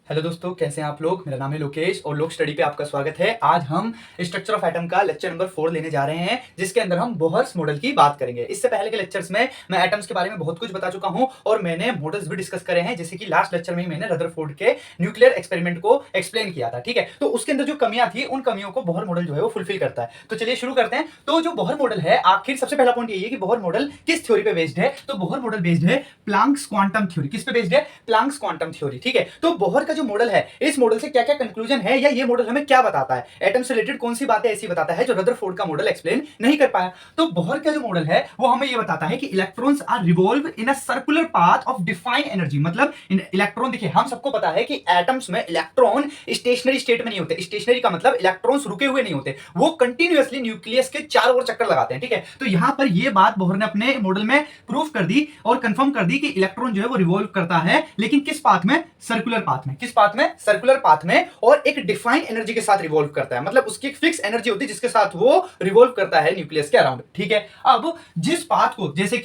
Hello दोस्तों, कैसे हैं आप लोग। मेरा नाम है लोकेश और लोक स्टडी पे आपका स्वागत है। आज हम स्ट्रक्चर ऑफ एटम का लेक्चर नंबर 4 लेने जा रहे हैं, जिसके अंदर हम बोहर्स मॉडल की बात करेंगे। इससे पहले के लेक्चर्स में मैं एटम्स के बारे में बहुत कुछ बता चुका हूं और मैंने मॉडल्स भी डिस्कस करे हैं, जैसे कि लास्ट लेक्चर में ही मैंने रदरफोर्ड के न्यूक्लियर एक्सपेरिमेंट को एक्सप्लेन किया था। ठीक है, तो उसके अंदर जो कमियां थी उन कमियों को बोहर मॉडल जो है वो फुलफिल करता है। तो चलिए शुरू करते हैं। तो जो बोहर मॉडल है, आखिर सबसे पहला पॉइंट यही है कि बोहर मॉडल किस थ्योरी पे बेस्ड है। तो बोहर मॉडल बेस्ड है प्लांक्स क्वांटम थ्योरी। किस पे बेस्ड है? Planck's quantum theory. ठीक है, तो बोहर का जो मॉडल है, इस मॉडल से क्या क्या कंक्लूजन है या ये मॉडल हमें क्या बताता है, एटम से रिलेटेड कौन सी बातें ऐसी बताता है जो रदरफोर्ड का मॉडल एक्सप्लेन नहीं कर पाया। तो बोहर का जो मॉडल है वो हमें ये बताता है कि electrons are revolve in a circular path of defined energy. मतलब इलेक्ट्रॉन, देखिए हम सबको पता है कि एटम्स में इलेक्ट्रॉन स्टेशनरी स्टेट में नहीं होते। स्टेशनरी का मतलब इलेक्ट्रॉन्स रुके हुए नहीं होते, वो कंटिन्यूअसली न्यूक्लियस के चारों ओर चक्कर लगाते हैं। ठीक है, तो यहां पर ये बात बोहर ने अपने मॉडल में प्रूफ कर दी और कंफर्म कर दी कि इलेक्ट्रॉन जो है वो रिवॉल्व करता है, लेकिन किस पाथ में? सर्कुलर पाथ में। किस पाथ में? सर्कुलर पाथ में, और एक डिफाइंड एनर्जी के साथ रिवॉल्व करता है। मतलब उसकी एक फिक्स एनर्जी होती है जिसके साथ वो रिवॉल्व करता है न्यूक्लियस के अराउंड। ठीक है, अब जिस पाथ को, जैसे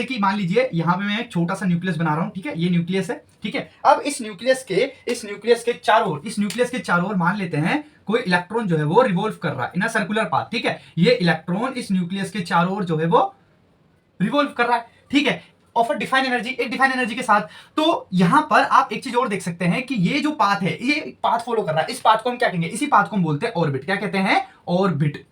कि मान लीजिए यहां पे मैं एक छोटा सा न्यूक्लियस बना रहा हूं। ठीक है, ये न्यूक्लियस है। ठीक है, अब इस न्यूक्लियस के चारों ओर मान लेते हैं कोई इलेक्ट्रॉन जो है वो रिवॉल्व कर रहा है इन अ सर्कुलर पाथ। ठीक है, ये इलेक्ट्रॉन इस न्यूक्लियस के चारों ओर जो है वो रिवॉल्व कर रहा है। ठीक है, ऑफ अ डिफाइन एनर्जी, एक डिफाइन एनर्जी के साथ। तो यहां पर आप एक चीज और देख सकते हैं कि ये जो पाथ है, ये पाथ फॉलो कर रहा है। इस पाथ को हम क्या कहेंगे? इसी पाथ को हम बोलते हैं ऑर्बिट। क्या कहते हैं? ऑर्बिट।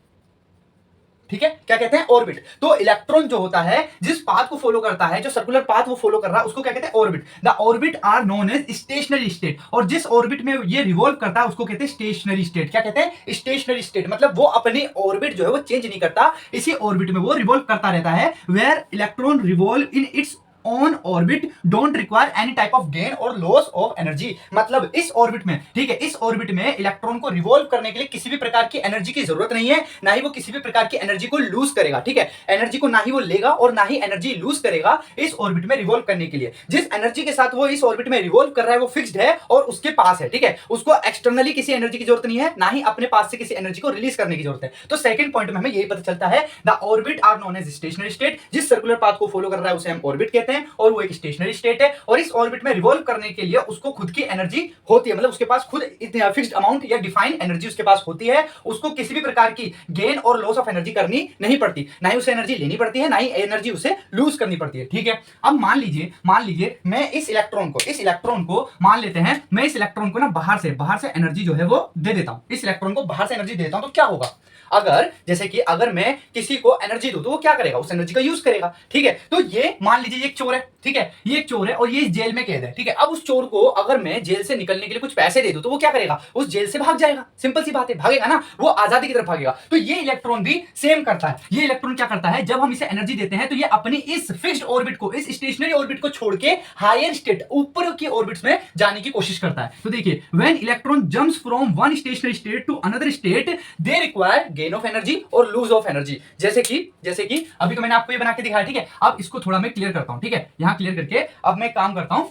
ठीक है, क्या कहते हैं? ऑर्बिट। तो इलेक्ट्रॉन जो होता है, जिस पाथ को फॉलो करता है, जो सर्कुलर पाथ वो फॉलो कर रहा है, उसको क्या कहते हैं? Orbit. The orbit are known as stationary state. और जिस ऑर्बिट में ये रिवॉल्व करता है उसको कहते हैं स्टेशनरी स्टेट। क्या कहते हैं? Stationery state. मतलब वो अपनी ऑर्बिट जो है वो चेंज नहीं करता, इसी ऑर्बिट में वो रिवॉल्व करता रहता है। Where electron revolve in its on orbit don't require any type of gain और लॉस ऑफ एनर्जी। मतलब इस ऑर्बिट में, ठीक है, इस ऑर्बिट में इलेक्ट्रॉन को रिवॉल्व करने के लिए किसी भी प्रकार की एनर्जी की जरूरत नहीं है, ना ही वो किसी भी प्रकार की एनर्जी को लूज करेगा। ठीक है, एनर्जी को ना ही वो लेगा और ना ही एनर्जी लूज करेगा इस ऑर्बिट में रिवॉल्व करने के लिए। जिस एनर्जी के साथ वो इस ऑर्बिट में रिवॉल्व कर रहा है वो फिक्स्ड है और उसके पास है। ठीक है, उसको एक्सटर्नली किसी एनर्जी की जरूरत नहीं है, ना ही अपने पास से किसी एनर्जी को रिलीज करने की जरूरत है। तो सेकंड पॉइंट में हमें यही पता चलता है, the orbit are known as stationary state. जिस सर्कुलर पाथ को फॉलो कर रहा है उसे हम ऑर्बिट कहते हैं और वो एक स्टेशनरी स्टेट है। और इस ऑर्बिट में रिवॉल्व करने के लिए उसको खुद की एनर्जी होती है, मतलब उसके पास खुद फिक्स्ड अमाउंट या डिफाइंड एनर्जी उसके पास होती है। उसको किसी भी प्रकार की गेन और लॉस ऑफ एनर्जी करनी नहीं पड़ती, ना ही उसे एनर्जी लेनी पड़ती है, ना ही एनर्जी उसे लूज करनी पड़ती है। ठीक है, अब मान लीजिए मैं इस इलेक्ट्रॉन को मान लेते हैं, मैं इस इलेक्ट्रॉन को ना बाहर से एनर्जी जो है वो दे देता हूं। इस इलेक्ट्रॉन को बाहर से एनर्जी दे देता हूं तो क्या होगा? अगर मैं किसी को एनर्जी दूं तो वो क्या करेगा? उस एनर्जी का यूज करेगा। ठीक है, तो ये मान लीजिए ये एक चोर है। ठीक है, ये एक चोर है और ये जेल में कैद है। ठीक है, अब उस चोर को अगर मैं जेल से निकलने के लिए कुछ पैसे दे दूं तो वो क्या करेगा? उस जेल से भाग जाएगा। सिंपल सी बात है, भागेगा ना, वो आजादी की तरफ भागेगा। तो ये इलेक्ट्रॉन भी सेम करता है। ये इलेक्ट्रॉन क्या करता है? जब हम इसे एनर्जी देते हैं तो ये अपनी इस फिक्स्ड ऑर्बिट को, इस स्टेशनरी ऑर्बिट को छोड़ के हायर स्टेट, ऊपर की ऑर्बिट्स में जाने की कोशिश करता है। तो देखिए, when electron jumps from one stationary state to another state, they require gain of energy और लूज ऑफ एनर्जी। जैसे कि अभी तो मैंने आपको ये बना के दिखाया। ठीक है, अब इसको थोड़ा मैं क्लियर करता हूं। ठीक है, यहां क्लियर करके अब मैं काम करता हूं।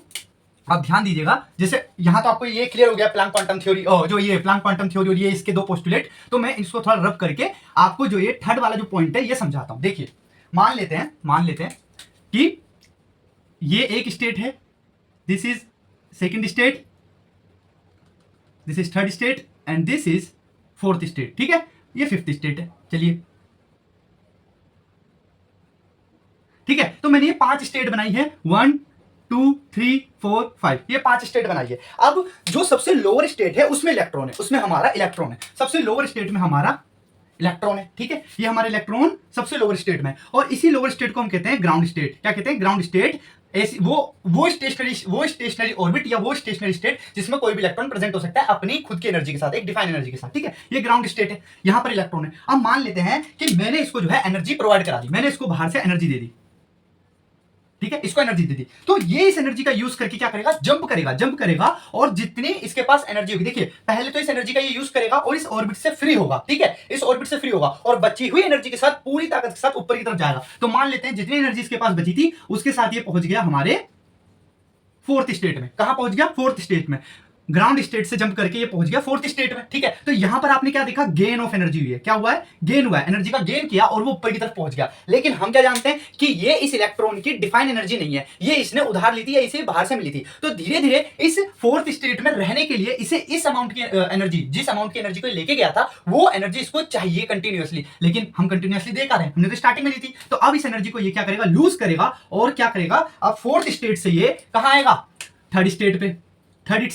अब ध्यान दीजिएगा, जैसे यहां तो आपको ये क्लियर हो गया प्लैंक क्वांटम थ्योरी, जो ये प्लैंक क्वांटम थ्योरी और ये इसके दो पोस्टुलेट। तो मैं इसको थोड़ा रब करके आपको जो ये थर्ड वाला जो पॉइंट है ये समझाता हूं। देखिए, मान लेते हैं कि ये एक स्टेट है, this is second state, this is third state and this is fourth state. ठीक है, ये फिफ्थ स्टेट है। चलिए, ठीक है, तो मैंने ये 5 स्टेट बनाई है, 1 2 3 4 5, ये 5 स्टेट बनाई है। अब जो सबसे लोअर स्टेट है उसमें इलेक्ट्रॉन है, उसमें हमारा इलेक्ट्रॉन है। सबसे लोअर स्टेट में हमारा इलेक्ट्रॉन है। ठीक है, ये हमारा इलेक्ट्रॉन सबसे लोअर स्टेट में, और इसी लोअर स्टेट को हम कहते हैं ग्राउंड स्टेट। क्या कहते हैं? Ground state. ऐसी वो स्टेशनरी ऑर्बिट या वो स्टेशनरी स्टेट जिसमें कोई भी इलेक्ट्रॉन प्रेजेंट हो सकता है अपनी खुद की एनर्जी के साथ, एक डिफाइन एनर्जी के साथ। ठीक है, ये ग्राउंड स्टेट है, यहां पर इलेक्ट्रॉन है। अब मान लेते हैं कि मैंने इसको जो है एनर्जी प्रोवाइड करा दी, मैंने इसको बाहर से एनर्जी दे दी। ठीक है, इसको एनर्जी दे दी, तो ये इस एनर्जी का यूज करके क्या करेगा? जंप करेगा और जितनी इसके पास एनर्जी होगी, देखिए पहले तो इस एनर्जी का ये यूज करेगा और इस ऑर्बिट से फ्री होगा। ठीक है, इस ऑर्बिट से फ्री होगा और बची हुई एनर्जी के साथ पूरी ताकत के साथ ऊपर की तरफ जाएगा। तो मान लेते हैं जितनी एनर्जी इसके पास बची थी उसके साथ ये पहुंच गया हमारे फोर्थ स्टेट में। कहां पहुंच गया? फोर्थ स्टेट में। ग्राउंड स्टेट से जंप करके ये पहुंच गया फोर्थ स्टेट में, ठीक है। तो यहां पर आपने क्या देखा, गेन ऑफ एनर्जी हुई है। क्या हुआ है, गेन हुआ है, एनर्जी का गेन किया और वो ऊपर की तरफ पहुंच गया। लेकिन हम क्या जानते हैं कि ये इस इलेक्ट्रॉन की डिफाइन एनर्जी नहीं है, ये इसने उधार ली थी या इसे बाहर से मिली थी। तो धीरे धीरे इस फोर्थ स्टेट में रहने के लिए इसे इस अमाउंट की एनर्जी, जिस अमाउंट की एनर्जी को लेके गया था, वो एनर्जी इसको चाहिए कंटिन्यूअसली। लेकिन हम कंटिन्यूअसली दे रहे हैं, हमने तो स्टार्टिंग में ली थी। तो अब इस एनर्जी को ये क्या करेगा, लूज करेगा और क्या करेगा, अब फोर्थ स्टेट से ये कहां आएगा, थर्ड स्टेट पे। थर्ड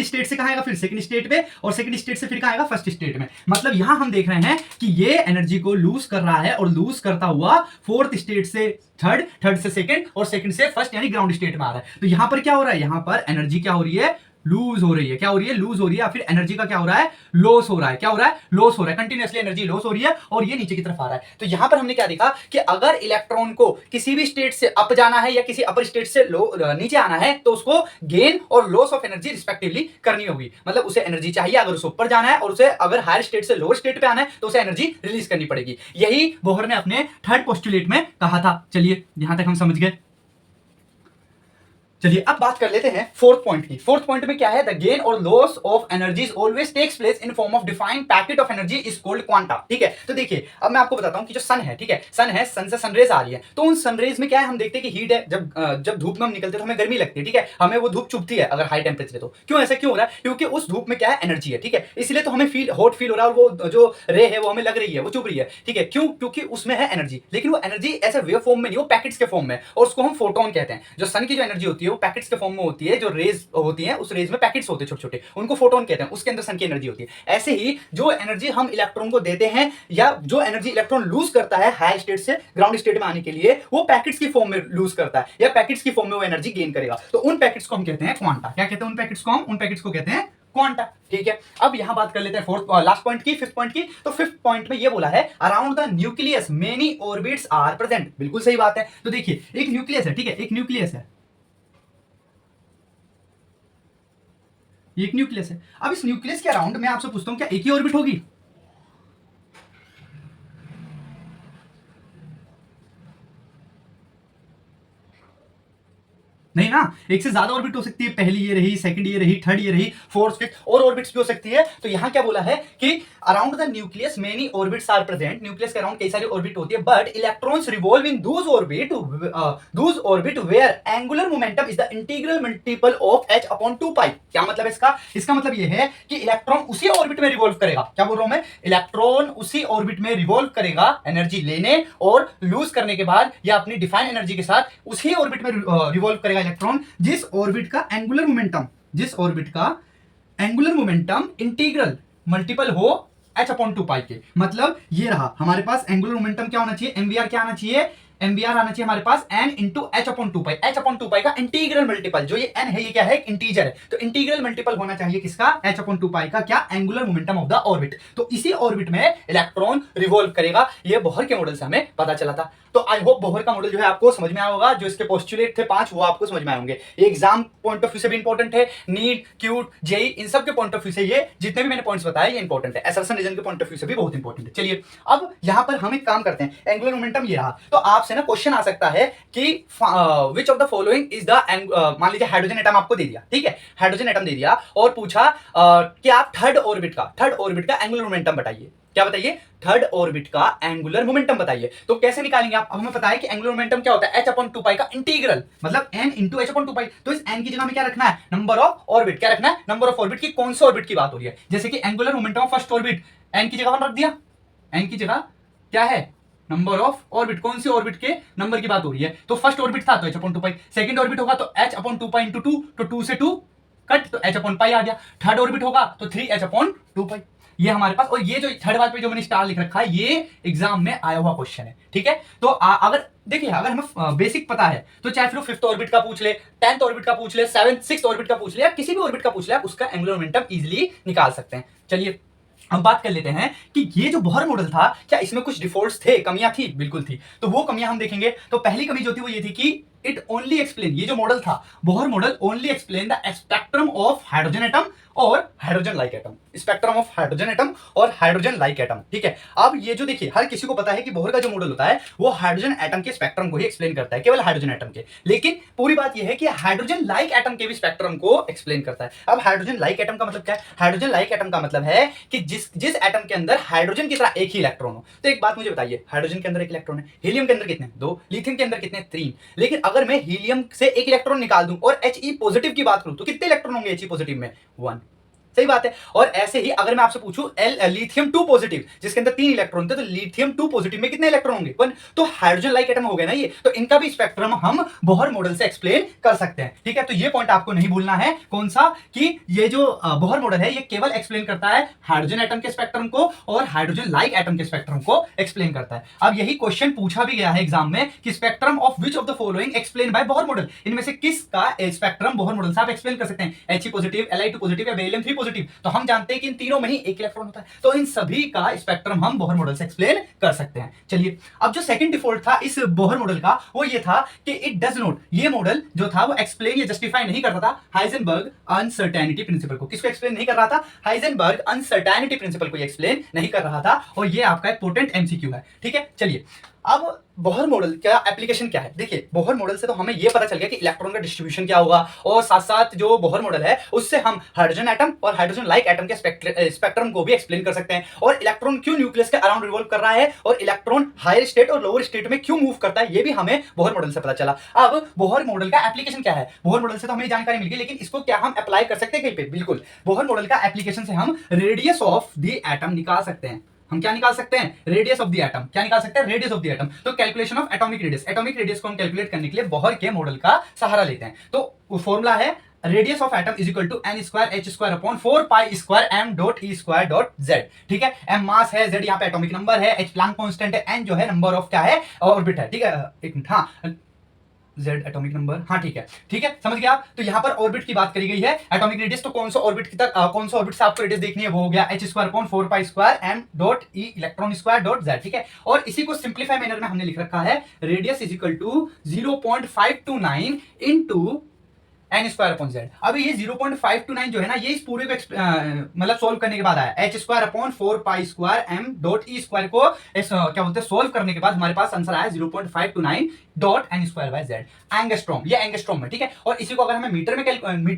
स्टेट से कहां आएगा, फिर सेकंड स्टेट पे, और सेकंड स्टेट से फिर कहां आएगा, फर्स्ट स्टेट में। मतलब यहां हम देख रहे हैं कि ये एनर्जी को लूज कर रहा है और लूज करता हुआ फोर्थ स्टेट से थर्ड, थर्ड से सेकंड और सेकंड से फर्स्ट यानी ग्राउंड स्टेट में आ रहा है। तो यहां पर क्या हो रहा है, यहां पर एनर्जी क्या हो रही है, लूज हो रही है। क्या हो रही है, लूज हो रही है। या फिर एनर्जी का क्या हो रहा है, लॉस हो रहा है। क्या हो रहा है, लॉस हो रहा है, कंटिन्यूअसली एनर्जी लॉस हो रही है और ये नीचे की तरफ आ रहा है। तो यहां पर हमने क्या देखा कि अगर इलेक्ट्रॉन को किसी भी स्टेट से अप जाना है या किसी अपर स्टेट से नीचे आना है तो उसको गेन और लॉस ऑफ एनर्जी रिस्पेक्टिवली करनी होगी। मतलब उसे एनर्जी चाहिए अगर उसे ऊपर जाना है, और उसे अगर हायर स्टेट से लोअर स्टेट पे आना है तो उसे एनर्जी रिलीज करनी पड़ेगी। यही बोहर ने अपने थर्ड पोस्टुलेट में कहा था। चलिए यहां तक हम समझ गए। चलिए अब बात कर लेते हैं फोर्थ पॉइंट की। फोर्थ पॉइंट में क्या है, द गेन और loss of energy always takes place in form of defined packet of energy is called quanta. ठीक है, तो देखिए अब मैं आपको बताता हूं कि जो सन है, ठीक है, सन है, सन से सनरेज आ रही है। तो उन सनरेज में क्या है, हम देखते हैं कि हीट है, जब धूप में हम निकलते हैं तो हमें गर्मी लगती है, ठीक है, हमें वो धूप चुभती है अगर हाई टेम्परेचर है तो। क्यों ऐसा क्यों हो रहा है, क्योंकि उस धूप में क्या है, एनर्जी है, ठीक है, इसलिए तो हमें फील हॉट फील हो रहा है और वो जो रे है वो हमें लग रही है, वो चुभ रही है, ठीक है। क्यों, क्योंकि उसमें है एनर्जी। लेकिन वो एनर्जी ऐसे वेव फॉर्म में नहीं, वो पैकेट्स के फॉर्म में, और उसको हम फोटोन कहते हैं। जो सन की जो एनर्जी होती है वो पैकेट्स के फॉर्म में होती है, जो रेज होती है उस रेज में पैकेट्स होते हैं छोटे छोटे, उनको फोटोन कहते हैं, उसके अंदर सन की एनर्जी होती है। ऐसे ही जो एनर्जी हम इलेक्ट्रॉन को देते हैं या जो एनर्जी इलेक्ट्रॉन लूज करता है हाई स्टेट से ग्राउंड स्टेट में आने के लिए, वो पैकेट्स की फॉर्म में लूज करता है या पैकेट्स की फॉर्म में वो एनर्जी गेन करेगा। तो उन पैकेट्स को हम कहते हैं क्वांटा। क्या कहते हैं उन पैकेट्स को, हम उन पैकेट्स को कहते हैं क्वांटा। ठीक है, अब यहां बात कर लेते हैं फोर्थ लास्ट पॉइंट की, फिफ्थ पॉइंट की। तो फिफ्थ पॉइंट में ये बोला है around the nucleus many orbits are present. बिल्कुल सही बात है। तो देखिए एक न्यूक्लियस है, ठीक है, एक न्यूक्लियस है, एक न्यूक्लियस है। अब इस न्यूक्लियस के अराउंड मैं आपसे पूछता हूं क्या एक ही ऑर्बिट होगी, नहीं ना, एक से ज्यादा ऑर्बिट हो सकती है। पहली ये रही, सेकंड ये रही, थर्ड ये रही, फोर्थ फिफ्थ और ऑर्बिट्स भी हो सकती है। तो यहां क्या बोला है कि around the nucleus many orbits are present. Nucleus के अराउंड कई सारी ऑर्बिट होती है, but electrons revolve in those orbit where angular momentum is the integral multiple of h upon 2 pi. क्या मतलब इसका, इसका मतलब ये है कि इलेक्ट्रॉन उसी ऑर्बिट में रिवॉल्व करेगा। क्या बोल रहा हूं मैं, इलेक्ट्रॉन उसी ऑर्बिट में रिवॉल्व करेगा एनर्जी लेने और लूज करने के बाद, या अपनी डिफाइन एनर्जी के साथ उसी ऑर्बिट में रिवॉल्व करेगा इलेक्ट्रॉन जिस ऑर्बिट का एंगुलर मोमेंटम, जिस ऑर्बिट का एंगुलर मोमेंटम इंटीग्रल मल्टीपल हो h अपॉन 2 पाई के। मतलब ये रहा हमारे पास एंगुलर मोमेंटम क्या होना चाहिए, एमवीआर क्या आना चाहिए, एमवीआर आना चाहिए हमारे पास n इंटू h अपॉन 2 पाई। h अपॉन 2 पाई का इंटीग्रल मल्टीपल, जो ये n है ये क्या है, इंटीजर है, तो इंटीग्रल मल्टीपल होना चाहिए किसका, h अपॉन 2 पाई का, क्या, angular momentum of the orbit. तो इसी ऑर्बिट में इलेक्ट्रॉन रिवॉल्व करेगा। ये बोहर के मॉडल से हमें पता चला था। तो आई होप बोहर का मॉडल जो है आपको समझ में आया होगा। जो इसके पोस्टुलेट थे 5 वो आपको समझ में आए होंगे। एग्जाम पॉइंट ऑफ व्यू से भी इंपॉर्टेंट है, नीट, क्यूट, जेई, इन सब के पॉइंट ऑफ व्यू से ये जितने भी मैंने पॉइंट्स बताए ये इंपॉर्टेंट है। एसर्शन रीजन के पॉइंट ऑफ व्यू से भी बहुत इंपॉर्टेंट है। चलिए अब यहां पर हम एक काम करते हैं, एंगुलर मोमेंटम ये रहा। तो आपसे ना क्वेश्चन आ सकता है कि which of the following is the, मान लीजिए हाइड्रोजन एटम आपको दे दिया, ठीक है, हाइड्रोजन एटम दे दिया और पूछा कि आप थर्ड ऑर्बिट का एंगुलर मोमेंटम बताइए। क्या बताइए, थर्ड ऑर्बिट का एंगुलर मोमेंटम बताइए। तो कैसे निकालेंगे आप, अब हमें पता है कि एंगुलर मोमेंटम क्या होता है, h अपॉन 2 पाई का इंटीग्रल, मतलब n इंटू h अपॉन 2 पाई। तो इस n की जगह में क्या रखना है, नंबर ऑफ ऑर्बिट। क्या रखना है, नंबर ऑफ ऑर्बिट की, कौन से ऑर्बिट की बात हो रही है। जैसे कि angular momentum of first orbit, n की जगह रख दिया, n की जगह क्या है, नंबर ऑफ ऑर्बिट, कौन सी ऑर्बिट के नंबर की बात हो रही है। तो फर्स्ट ऑर्बिट था तो h अपॉन 2 पाई, सेकंड ऑर्बिट होगा तो h अपॉन 2 पाई इंटू 2, तो 2 से 2 कट तो h अपॉन पाई आ गया। थर्ड ऑर्बिट होगा तो 3h अपॉन 2 पाई। ये हमारे पास, और ये जो थर्ड बात पे जो मैंने स्टार लिख रखा है ये एग्जाम में आया हुआ क्वेश्चन है, ठीक है। तो अगर देखिए अगर हमें बेसिक पता है तो चाहे फिर फिफ्थ ऑर्बिट का पूछ ले, 10th ऑर्बिट का पूछ ले, 7th 6th ऑर्बिट का पूछ ले, या किसी भी ऑर्बिट का पूछ ले, आप उसका एंगुलर मोमेंटम इजीली निकाल सकते हैं। चलिए हम बात कर लेते हैं कि ये जो बोहर मॉडल था क्या इसमें कुछ डिफॉल्ट्स थे, कमियां थी, बिल्कुल थी। तो वो कमियां हम देखेंगे। तो पहली कमी जो थी वो ये थी कि इट ओनली एक्सप्लेन, ये जो मॉडल था Bohr model only explain the spectrum of hydrogen atom और hydrogen like atom, spectrum of hydrogen atom और हाइड्रोजन लाइक एटम। ठीक है, अब ये जो देखिए हर किसी को पता है कि बोहर का जो मॉडल होता है वो हाइड्रोजन एटम के स्पेक्ट्रम को ही एक्सप्लेन करता है, केवल हाइड्रोजन एटम के। लेकिन पूरी बात ये है कि हाइड्रोजन लाइक एटम के भी स्पेक्ट्रम को एक्सप्लेन करता है। अब हाइड्रोजन लाइक एटम का मतलब क्या है? हाइड्रोजन लाइक एटम का मतलब है कि जिस एटम के अंदर हाइड्रोजन की तरह एक ही इलेक्ट्रॉन हो। तो एक बात मुझे बताइए, हाइड्रोजन के अंदर एक इलेक्ट्रॉन है, हीलियम के अंदर कितने? 2, लिथियम के अंदर कितने? 3। लेकिन अगर मैं हीलियम से एक इलेक्ट्रॉन निकाल दूं और He पॉजिटिव की बात करूं तो कितने इलेक्ट्रॉन होंगे He पॉजिटिव में? 1। सही बात है। और ऐसे ही अगर मैं आपसे पूछूं लिथियम 2 पॉजिटिव जिसके अंदर 3 इलेक्ट्रॉन थे, तो लिथियम 2 पॉजिटिव में कितने इलेक्ट्रॉन होंगे? 1। तो हाइड्रोजन लाइक एटम हो गए ना ये, तो इनका भी स्पेक्ट्रम हम बोहर मॉडल से एक्सप्लेन कर सकते हैं। ठीक है, तो ये पॉइंट आपको नहीं भूलना है। कौन सा? कि ये जो बोहर मॉडल है ये केवल एक्सप्लेन करता है हाइड्रोजन एटम के स्पेक्ट्रम को और हाइड्रोजन लाइक एटम के स्पेक्ट्रम को एक्सप्लेन करता है। अब यही क्वेश्चन पूछा भी गया है एग्जाम में कि spectrum of which of the following explain by Bohr model, इनमें से किसका स्पेक्ट्रम बोहर मॉडल से आप एक्सप्लेन कर सकते हैं? He पॉजिटिव, Li2 पॉजिटिव या बेरिलियम 3 पॉजिटिव। तो हम जानते हैं कि इन तीनों में ही एक इलेक्ट्रॉन होता है, तो इन सभी का स्पेक्ट्रम हम बोहर मॉडल से एक्सप्लेन कर सकते हैं। चलिए, अब जो सेकंड डिफॉल्ट था इस बोहर मॉडल का वो ये था कि इट डज नॉट, ये मॉडल जो था वो एक्सप्लेन या जस्टिफाई नहीं करता था हाइजेनबर्ग अनसर्टेनिटी प्रिंसिपल को। किसको एक्सप्लेन नहीं कर रहा था? हाइजेनबर्ग अनसर्टेनिटी प्रिंसिपल को एक्सप्लेन नहीं कर रहा था, और ये आपका इंपॉर्टेंट एमसीक्यू है। ठीक है, चलिए अब बोहर मॉडल का एप्लीकेशन क्या है? देखिए, बोहर मॉडल से तो हमें यह पता चल गया कि इलेक्ट्रॉन का डिस्ट्रीब्यूशन क्या होगा, और साथ साथ जो बोहर मॉडल है उससे हम हाइड्रोजन एटम और हाइड्रोजन लाइक एटम के स्पेक्ट्रम को भी एक्सप्लेन कर सकते हैं, और इलेक्ट्रॉन क्यों न्यूक्लियस के अराउंड रिवॉल्व कर रहा है और इलेक्ट्रॉन हायर स्टेट और लोअर स्टेट में क्यों मूव करता है, ये भी हमें बोहर मॉडल से पता चला। अब बोहर मॉडल का एप्लीकेशन क्या है? बोहर मॉडल से तो हमें जानकारी मिल गई, लेकिन इसको क्या हम अप्लाई कर सकते हैं कहीं पे? बिल्कुल, बोहर मॉडल का एप्लीकेशन से हम रेडियस ऑफ द एटम निकाल सकते हैं। हम क्या निकाल सकते हैं? Radius of the atom. क्या निकाल सकते हैं? Radius of the atom. तो calculation of atomic radius, atomic radius को हम कैलकुलेट करने के लिए बोहर के मॉडल का सहारा लेते हैं। तो फॉर्मूला है radius of atom is equal to n square h square upon 4 pi square m dot e square dot z। ठीक है, m मास है, z यहाँ पे एटॉमिक नंबर है, h प्लैंक कांस्टेंट है, n जो है नंबर ऑफ क्या है? ऑर्बिट है। ठीक है, एक मिनट, हाँ Z एटॉमिक नंबर, हाँ ठीक है, ठीक है, समझ गया आप। तो यहाँ पर ऑर्बिट की बात करी गई है, एटॉमिक रेडियस, तो कौन सा ऑर्बिट की तक कौन सा ऑर्बिट से आपको रेडियस देखनी है वो हो गया h square upon 4 pi square m dot e electron square dot z। ठीक है, और इसी को सिंप्लीफाई मैनर में हमने लिख रखा है radius is equal to 0.529 into n square upon z। अब ये 0.529 जो है ना, ये इस पूरे को मतलब सोल्व करने के बाद आया, h square upon 4 pi square m dot e square को क्या बोलते हैं सोल्व करने के बाद हमारे पास आंसर आया 0.529 dot n square by z, angstrom, ये एंगस्ट्रॉम में। ठीक है, और इसी को अगर हमें मीटर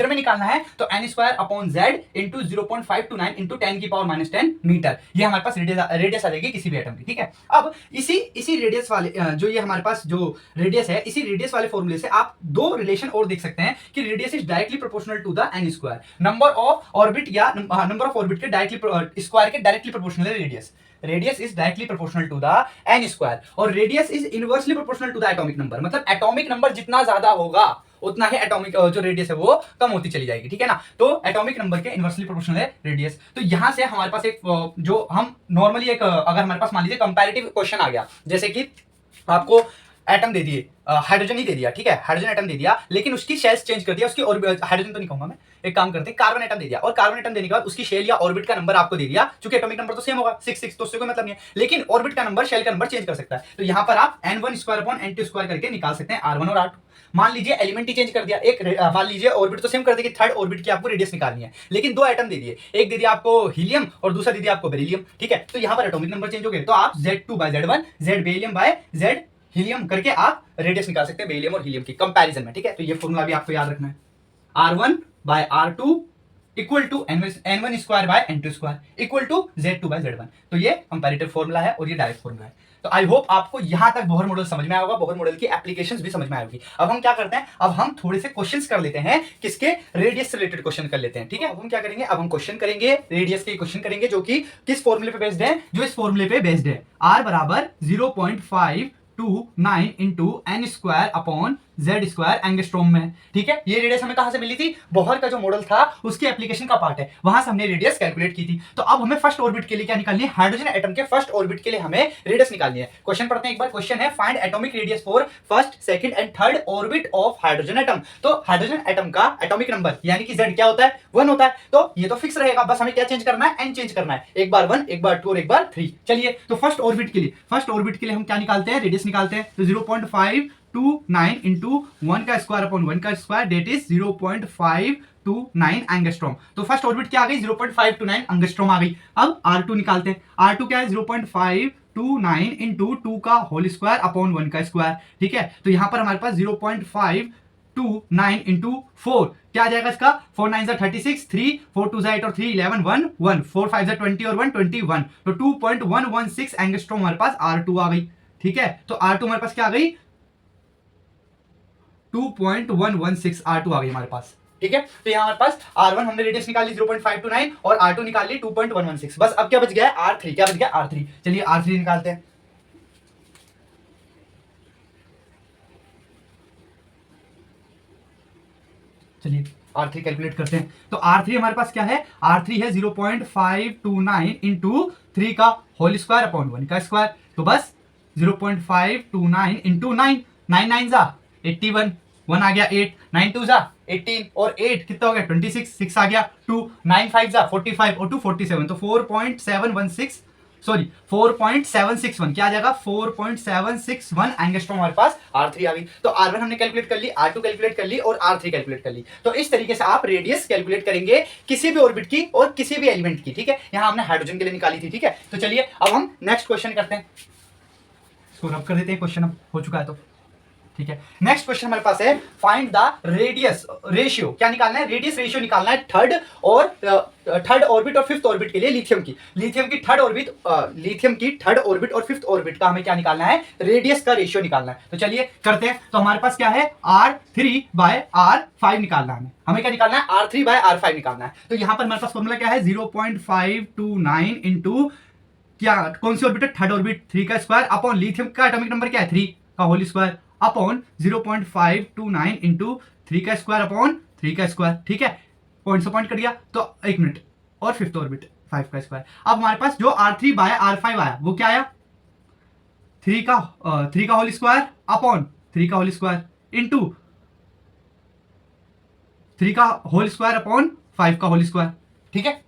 में निकालना है तो n square upon z into 0.529 into 10 की पावर माइनस 10 मीटर, ये हमारे पास रेडियस आ जाएगी किसी भी एटम की। ठीक है, अब इसी रेडियस वाले जो ये हमारे पास जो रेडियस है, इसी रेडियस वाले फॉर्मूले से आप दो रिलेशन और देख सकते हैं कि radius is directly proportional to the n square, number of orbit या नंबर ऑफ ऑर्बिट के डायरेक्टली स्क्वायर के directly proportional radius. Radius is directly proportional to the n square, और radius is inversely proportional to the atomic number. मतलब atomic number जितना ज्यादा होगा उतना ही atomic जो रेडियस है वो कम होती चली जाएगी। ठीक है ना, तो एटॉमिक नंबर के इनवर्सली प्रोपोर्शनल है रेडियस। तो यहां से हमारे पास एक जो हम नॉर्मली एक अगर हमारे पास मान लीजिए कंपैरेटिव क्वेश्चन आ गया, जैसे कि आपको एटम दे दिए, हाइड्रोजन ही दे दिया, ठीक है, हाइड्रोजन एटम दे दिया, लेकिन उसकी शेल्स चेंज कर दिया, उसकी और हाइड्रोजन तो नहीं कहूंगा मैं, एक काम करते हैं, कार्बन एटम दे दिया, और कार्बन एटम देने के बाद उसकी शेल या ऑर्बिट का नंबर आपको दे दिया, क्योंकि एटॉमिक नंबर तो सेम होगा 6 तो उससे कोई मतलब नहीं है, लेकिन ऑर्बिट का नंबर शेल का नंबर चेंज कर सकता है। तो यहां पर आप n1 square upon n2 square करके निकाल सकते हैं r1 और r2। मान लीजिए एलिमेंट ही चेंज कर दिया, एक मान लीजिए ऑर्बिट तो सेम कर देगी, थर्ड ऑर्बिट की आपको रेडियस निकालनी है, लेकिन दो एटम दे दिए, एक दे दिया आपको हीलियम और दूसरा दे दिया आपको बेरिलियम। ठीक है, तो यहां पर एटॉमिक नंबर चेंज हो गए, तो आप Z2 by Z1, Z beryllium by Z helium करके आप रेडियस निकाल सकते हैं बेरिलियम और हीलियम की कंपैरिजन में। ठीक है, तो ये फॉर्मूला भी आपको याद रखना है, R1 by R2 equal to n1 square by n2 square equal to Z2 by Z1। तो ये कंपैरेटिव फॉर्मूला है और ये डायरेक्ट फॉर्मूला है। तो आई होप आपको यहां तक बोहर मॉडल समझ में आया होगा, बोहर मॉडल की एप्लीकेशंस भी समझ में आएगी। अब हम क्या करते हैं, अब हम थोड़े से क्वेश्चंस कर लेते हैं, किसके? रेडियस से रिलेटेड क्वेश्चन कर लेते हैं। ठीक है, अब हम क्या करेंगे, अब हम क्वेश्चन करेंगे, रेडियस के क्वेश्चन करेंगे, जो कि किस फॉर्मूले पे बेस्ड है? जो इस फॉर्मूले पे बेस्ड है, r बराबर 0.529 into n square upon Z square angstrom में। ठीक है, ये रेडियस हमें कहां से मिली थी? बोहर का जो मॉडल था उसकी एप्लीकेशन का पार्ट है, वहां से हमने रेडियस कैलकुलेट की थी। तो अब हमें फर्स्ट ऑर्बिट के लिए क्या निकालनी है? हाइड्रोजन एटम के फर्स्ट ऑर्बिट के लिए हमें रेडियस निकालनी है। क्वेश्चन पढ़ते हैं एक बार, क्वेश्चन है find atomic radius for first, second and third orbit of hydrogen atom. तो हाइड्रोजन एटम का एटॉमिक नंबर यानी कि Z क्या होता है? 1 होता है, तो ये तो फिक्स रहेगा, बस हमें क्या चेंज करना है? n चेंज करना है, एक बार 1, एक बार 2 और एक बार 3। चलिए, तो फर्स्ट ऑर्बिट के लिए हम क्या निकालते हैं? रेडियस निकालते हैं। तो 0.5 0.529 इंटू 1 का स्क्वायर अपॉन 1 का स्क्वायर डेट इज 0.529 एंगस्ट्रॉम। तो फर्स्ट ऑर्बिट क्या आ गई 0.529 एंगस्ट्रॉम आ गई। अब R2 निकालते हैं। R2 क्या है 0.529 इंटू 2 का होल स्क्वायर अपॉन 1 का स्क्वायर। ठीक है, तो यहां पर हमारे पास 0.529 इंटू 4 क्या आ जाएगा इसका 4 9 36 3 4 2 8 और 3 11 1 1 4 5 20 और 1 21 तो 2.116 एंगस्ट्रॉम हमारे पास R2 आ गई। ठीक है, तो R2 हमारे पास क्या आ गई 2.116 R2 आ गई हमारे पास। ठीक है, तो यहां हमारे पास R1 हमने रेडियस निकाल ली 0.529 और R2 निकाल ली 2.116। बस अब क्या बच गया है R3। क्या बच गया R3। चलिए R3 निकालते हैं। चलिए R3 कैलकुलेट करते हैं। तो R3 हमारे पास क्या है R3 है 0.529 इंटू 3 का होल स्क्वायर अपॉन 1 का स्क्वायर। तो बस 0.529 इंटू 9 9 9 जा 81 1 आ गया 8 9 2 जा 18 और 8 कितना हो गया 26 6 आ गया 2 9 5 जा 45 और 2 47 तो 4.716 सॉरी 4.761 क्या आ जाएगा 4.761 एंगस्ट्रॉम हमारे पास R3 आ गई। तो R1 हमने कैलकुलेट कर ली, R2 कैलकुलेट कर ली और R3 कैलकुलेट कर ली। तो इस तरीके से आप रेडियस कैलकुलेट करेंगे किसी भी ऑर्बिट की और किसी भी एलिमेंट की। ठीक है, यहां हमने हाइड्रोजन के लिए निकाली थी। ठीक है, तो चलिए अब हम नेक्स्ट क्वेश्चन करते हैं। इसको रब कर देते हैं, क्वेश्चन अब हो चुका है तो ठीक है। नेक्स्ट क्वेश्चन हमारे पास है फाइंड द रेडियस रेशियो। क्या निकालना है रेडियस रेशियो निकालना है थर्ड ऑर्बिट और फिफ्थ ऑर्बिट के लिए लिथियम की थर्ड ऑर्बिट और फिफ्थ ऑर्बिट का हमें क्या निकालना है रेडियस का रेशियो निकालना है। तो चलिए करते हैं। तो हमारे पास क्या है R3/R5 निकालना है। हमें क्या निकालना है R3/R5 निकालना है। तो यहां पर हमारे पास फॉर्मूला क्या है 0.529 इंटू क्या कौन सी ऑर्बिट है थर्ड ऑर्बिट 3 का स्क्वायर अपॉन लिथियम का एटॉमिक नंबर क्या है 3 का होल स्क्वायर अपॉन 0.529 इंटू 3 का स्क्वायर अपॉन 3 का स्क्वायर। ठीक है, पॉइंट से पॉइंट कट गया तो 1 मिनट और फिफ्थ ऑर्बिट 5 का स्क्वायर। अब हमारे पास जो R3/R5 आया वो क्या आया 3 का होल स्क्वायर अपॉन 3 का होल स्क्वायर इंटू 3 का होल स्क्वायर अपॉन 5 का होल स्क्वायर। ठीक है,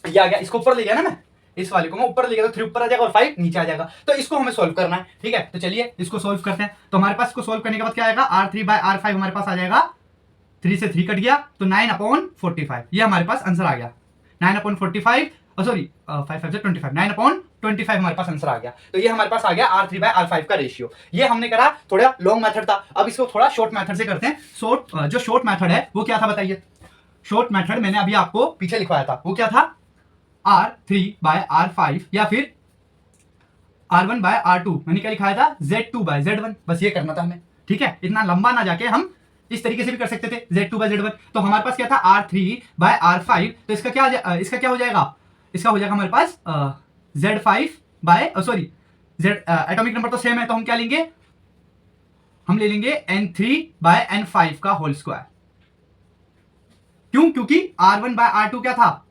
ये आ गया। इसको ऊपर ले गया ना मैं, इस वाले को मैं ऊपर ले गया तो 3 ऊपर आ जाएगा और 5 नीचे आ जाएगा। तो इसको हमें सोल्व करना है। ठीक है, तो चलिए इसको सोल्व करते हैं। तो हमारे पास इसको सोल्व करने के बाद क्या आएगा R3/R5 हमारे पास आ जाएगा 3 से 3 कट गया तो 9/45 ये हमारे पास आंसर आ गया 9/45 सॉरी 5 5 25 9/25 हमारे पास आंसर आ गया। तो ये हमारे पास आ गया R3/R5 का रेशियो। ये हमने करा थोड़ा लॉन्ग मेथड था, अब इसको थोड़ा शॉर्ट मेथड से करते हैं। जो शॉर्ट मेथड है वो क्या था बताइए। शॉर्ट मेथड मैंने अभी आपको पीछे लिखवाया था, वो क्या था R3/R5 या फिर R1/R2 मैंने क्या लिखाया था Z2/Z1। बस ये करना था हमें। ठीक है, इतना लंबा ना जाके हम इस तरीके से भी कर सकते थे Z2/Z1। तो हमारे पास क्या था R3/R5 तो इसका क्या हो जाएगा इसका हो जाएगा हमारे पास Z एटॉमिक नंबर तो सेम है तो हम क्या लेंगे हम ले लेंगे N3/N5 का होल स्क्वायर। क्योंकि R1/R2 क्या था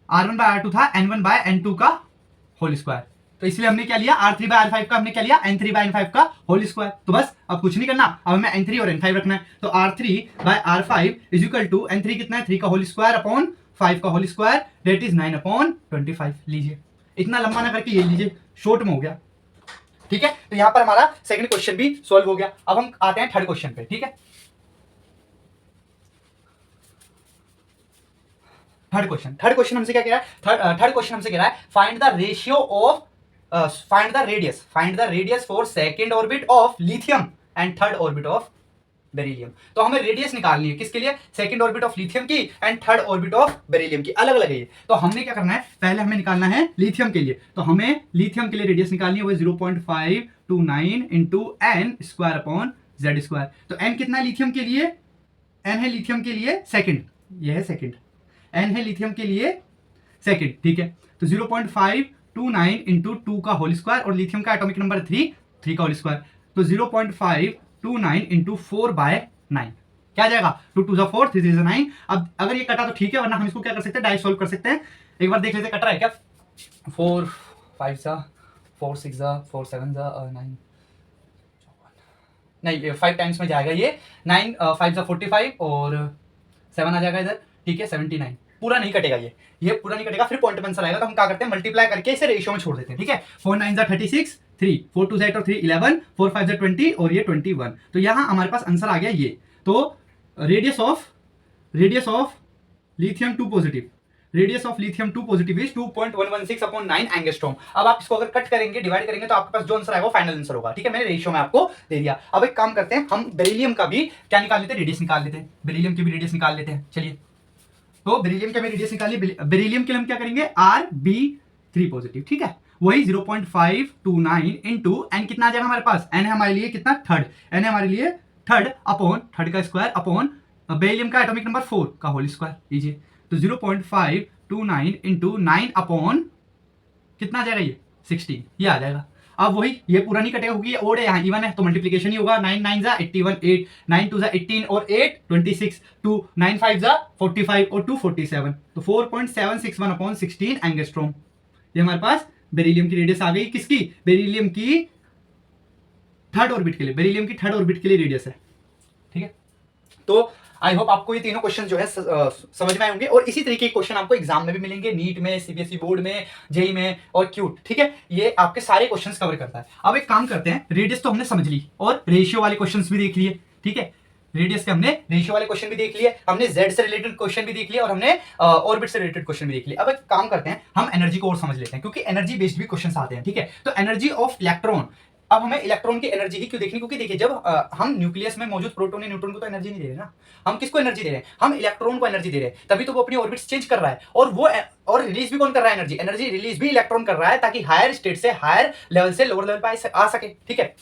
R1/R2 था N1/N2 का होल स्क्वायर। तो इसलिए हमने क्या लिया R3/R5 का हमने क्या लिया N3/N5 का होल स्क्वायर। तो बस अब कुछ नहीं करना, अब हमें N3 और N5 रखना है। तो R3/R5 is equal to N3 कितना है 3 का होल स्क्वायर अपॉन 5 का होल स्क्वायर डेट इज 9/25 लीजिए। इतना लंबा ना करके ये लीजिए, शॉर्ट में हो गया। ठीक है, तो यहां पर हमारा सेकंड क्वेश्चन भी सॉल्व हो गया। अब हम आते हैं थर्ड क्वेश्चन पे। ठीक है, थर्ड क्वेश्चन हमसे क्या कह रहा है थर्ड क्वेश्चन हमसे कह रहा है find the radius for second orbit of lithium and third orbit of beryllium. तो हमें रेडियस निकालनी है किसके लिए सेकंड ऑर्बिट ऑफ लिथियम की and third orbit of beryllium की, अलग अलग है ये। तो हमने क्या करना है पहले हमें निकालना है लिथियम के लिए। तो हमें लिथियम के लिए रेडियस निकालनी है वो 0.529 into n square upon z square. तो एन कितना है लिथियम के लिए एन है लिथियम के लिए सेकंड, ये है सेकंड एन है लिथियम के लिए सेकंड। ठीक है, तो 0.529 इंटू 2 का होल स्क्वायर और लिथियम का एटॉमिक नंबर 3 का होल स्क्वायर। तो 0.529 इंटू 4/9 क्या आ जाएगा 2 2 4 3 3 9। अब अगर ये कटा तो ठीक है, वरना हम इसको क्या कर सकते हैं डायरेक्ट सोल्व कर सकते हैं। एक बार देख लेते हैं कट रहा है क्या 4 5 4 6 4 7 9 नहीं 5 टाइम्स में जाएगा ये 9 5 45 और 7 आ जाएगा इधर। ठीक है 79 पूरा नहीं कटेगा ये पूरा नहीं कटेगा, फिर पॉइंट आंसर आएगा। तो हम क्या करते हैं मल्टीप्लाई करके इसे रेशियो में छोड़ देते हैं। ठीक है 4 9 36 3, 4 2 8 और 3 11, 4 5 20 और ये 21। तो यहाँ हमारे पास आंसर आ गया ये। तो radius of lithium 2 positive, radius of lithium 2 positive is 2.116 upon 9 angstrom. अब आप इसको अगर कट करेंगे, डिवाइड करेंगे, तो आपके पास जो आंसर आएगा वो फाइनल आंसर होगा। ठीक है, मैंने रेशियो में आपको दे दिया। अब एक काम करते हैं, हम बेरिलियम का भी क्या निकाल लेते हैं, रेडियस निकाल लेते हैं। बेरिलियम की भी रेडियस निकाल लेते हैं। चलिए, तो बेरिलियम के हमें रेडियस निकालिए। बेरिलियम के लिए हम क्या करेंगे, Rb3 पॉजिटिव। ठीक है, वही 0.529 इंटू एन कितना आ जाएगा हमारे पास, एन है हमारे लिए कितना, थर्ड, एन है हमारे लिए थर्ड अपॉन थर्ड का स्क्वायर अपॉन बेरिलियम का एटॉमिक नंबर 4 का होल स्क्वायर लीजिए। तो 0.529 इंटू 9 अपॉन कितना आ जाएगा, ये 16, ये आ जाएगा। अब वही, ये पूरा नहीं कटेगा क्योंकि ये ओड है, यहाँ इवन है, तो मल्टीप्लिकेशन ही होगा। 9 9 जा 81, 8 9 2 जा 18 और 8 26, 2 9 5 जा 45 और 2 47, तो 4.761 अपॉन 16 एंगस्ट्रॉम। ये हमारे पास बेरिलियम की रेडियस आ गई। किसकी, बेरिलियम की थर्ड ऑर्बिट के लिए, बेरिलियम की थर्ड ऑर्बिट के लिए रेडियस है। ठीक है, तो आई होप आपको ये तीनों क्वेश्चन जो है समझ में आए होंगे। और इसी तरीके के क्वेश्चन आपको एग्जाम में भी मिलेंगे, नीट में, सीबीएसई बोर्ड में, जेई में और क्यूट। ठीक है, ये आपके सारे क्वेश्चंस कवर करता है। अब एक काम करते हैं, रेडियस तो हमने समझ ली और रेशियो वाले क्वेश्चंस भी देख लिए। ठीक है, रेडियस के हमने रेशियो वाले क्वेश्चन भी देख लिए, हमने जेड से रिलेटेड क्वेश्चन भी देख लिए और हमने ऑर्बिट से रिलेटेड क्वेश्चन भी देख लिए। अब एक काम करते हैं, हम एनर्जी को और समझ लेते हैं, क्योंकि एनर्जी बेस्ड भी क्वेश्चंस आते हैं। ठीक है, तो एनर्जी ऑफ इलेक्ट्रॉन, अब हमें इलेक्ट्रॉन की एनर्जी ही क्यों देखनी, क्योंकि देखिए जब हम न्यूक्लियस में मौजूद प्रोटॉन या न्यूट्रॉन को तो एनर्जी नहीं दे रहे ना, हम किसको एनर्जी दे रहे हैं, हम इलेक्ट्रॉन को एनर्जी दे रहे हैं, तभी तो वो अपनी ऑर्बिट्स चेंज कर रहा है। और वो और रिलीज भी कौन कर रहा है, एनर्जी, एनर्जी रिलीज भी इलेक्ट्रॉन कर रहा है, ताकि हायर स्टेट से हायर लेवल से लोअर लेवल पर आ सके। ठीक है,